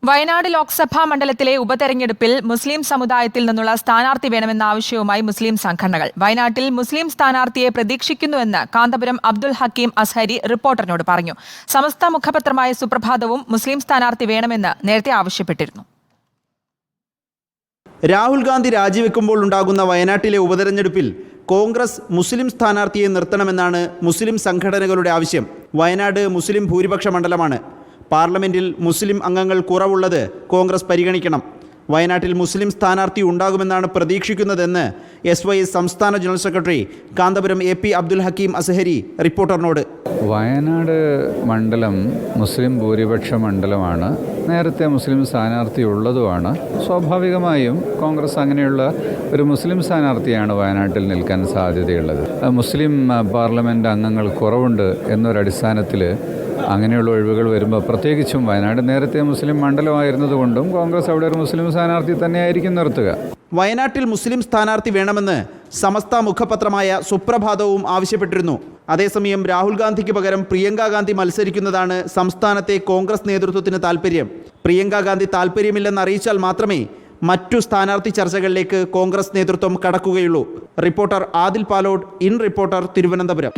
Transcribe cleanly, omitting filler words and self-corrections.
വയനാട് ലോക്സഭാ മണ്ഡലത്തിലെ ഉപതെരഞ്ഞെടുപ്പിൽ മുസ്ലിം സമുദായത്തിൽ നിന്നുള്ള സ്ഥാനാർത്ഥി വേണമെന്ന ആവശ്യവുമായി മുസ്ലിം സംഘടനകൾ. വയനാട്ടിൽ മുസ്ലിം സ്ഥാനാർത്ഥിയെ പ്രതീക്ഷിക്കുന്നുവെന്ന് കാന്തപുരം അബ്ദുൽ ഹക്കീം അസ്ഹരി റിപ്പോർട്ടറിനോട് പറഞ്ഞു. സമസ്ത മുഖപത്രമായ സുപ്രഭാതവും മുസ്ലിം സ്ഥാനാർത്ഥി വേണമെന്ന് നേരത്തെ ആവശ്യപ്പെട്ടിരുന്നു. രാഹുൽ ഗാന്ധി രാജിവെക്കുമ്പോൾ ഉണ്ടാകുന്ന വയനാട്ടിലെ ഉപതെരഞ്ഞെടുപ്പിൽ കോൺഗ്രസ് മുസ്ലിം സ്ഥാനാർത്ഥിയെ നിർത്തണമെന്നാണ് മുസ്ലിം സംഘടനകളുടെ ആവശ്യം. വയനാട് മുസ്ലിം ഭൂരിപക്ഷ മണ്ഡലമാണ്. പാർലമെന്റിൽ മുസ്ലിം അംഗങ്ങൾ കുറവുള്ളത് കോൺഗ്രസ് പരിഗണിക്കണം. വയനാട്ടിൽ മുസ്ലിം സ്ഥാനാർത്ഥി ഉണ്ടാകുമെന്നാണ് പ്രതീക്ഷിക്കുന്നതെന്ന് SY സംസ്ഥാന general secretary Kanthapuram AP Abdul Hakeem Azhari റിപ്പോർട്ടറിനോട്. വയനാട് മണ്ഡലം മുസ്ലിം ഭൂരിപക്ഷ മണ്ഡലമാണ്. നേരത്തെ മുസ്ലിം സ്ഥാനാർത്ഥി ഉള്ളതുമാണ്. സ്വാഭാവികമായും കോൺഗ്രസ് അങ്ങനെയുള്ള ഒരു മുസ്ലിം സ്ഥാനാർത്ഥിയാണ് വയനാട്ടിൽ നിൽക്കാൻ സാധ്യതയുള്ളത്. മുസ്ലിം പാർലമെൻറ്റ് അംഗങ്ങൾ കുറവുണ്ട് എന്നൊരടിസ്ഥാനത്തിൽ അങ്ങനെയുള്ള ഒഴിവുകൾ വരുമ്പോൾ, പ്രത്യേകിച്ചും വയനാട് നേരത്തെ മുസ്ലിം മണ്ഡലമായിരുന്നതുകൊണ്ടും കോൺഗ്രസ് അവിടെ ഒരു മുസ്ലിം സ്ഥാനാർത്ഥി തന്നെയായിരിക്കും നിർത്തുക. വയനാട്ടിൽ മുസ്ലിം സ്ഥാനാർത്ഥി വേണമെന്ന് സമസ്ത മുഖപത്രമായ സുപ്രഭാതവും ആവശ്യപ്പെട്ടിരുന്നു. അതേസമയം രാഹുൽ ഗാന്ധിക്ക് പകരം പ്രിയങ്ക ഗാന്ധി മത്സരിക്കുന്നതാണ് സംസ്ഥാനത്തെ കോൺഗ്രസ് നേതൃത്വത്തിന് താൽപ്പര്യം. പ്രിയങ്ക ഗാന്ധി താൽപ്പര്യമില്ലെന്ന് അറിയിച്ചാൽ മാത്രമേ മറ്റു സ്ഥാനാർത്ഥി ചർച്ചകളിലേക്ക് കോൺഗ്രസ് നേതൃത്വം കടക്കുകയുള്ളൂ. Reporter Adil Palode, in reporter, Thiruvananthapuram.